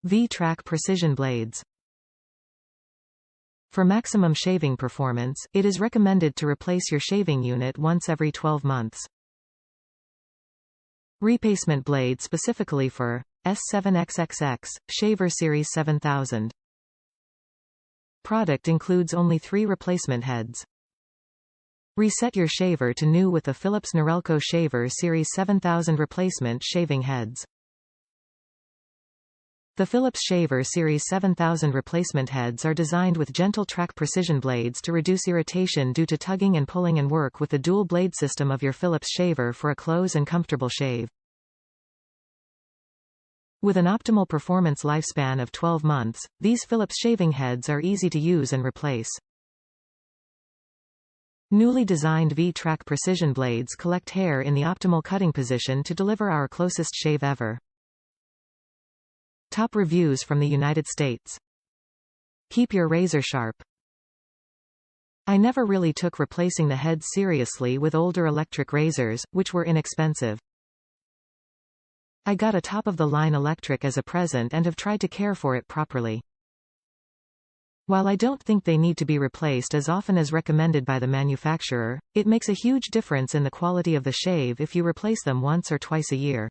V-Track Precision Blades. For maximum shaving performance, it is recommended to replace your shaving unit once every 12 months. Repacement Blade specifically for S7XXX, Shaver Series 7000. Product includes only 3 replacement heads. Reset your shaver to new with the Philips Norelco Shaver Series 7000 replacement shaving heads. The Philips Shaver Series 7000 replacement heads are designed with GentleTrack precision blades to reduce irritation due to tugging and pulling and work with the dual blade system of your Philips shaver for a close and comfortable shave. With an optimal performance lifespan of 12 months, these Philips shaving heads are easy to use and replace. Newly designed V-Track precision blades collect hair in the optimal cutting position to deliver our closest shave ever. Top reviews from the United States. Keep your razor sharp. I never really took replacing the heads seriously with older electric razors, which were inexpensive. I got a top-of-the-line electric as a present and have tried to care for it properly. While I don't think they need to be replaced as often as recommended by the manufacturer, it makes a huge difference in the quality of the shave if you replace them once or twice a year.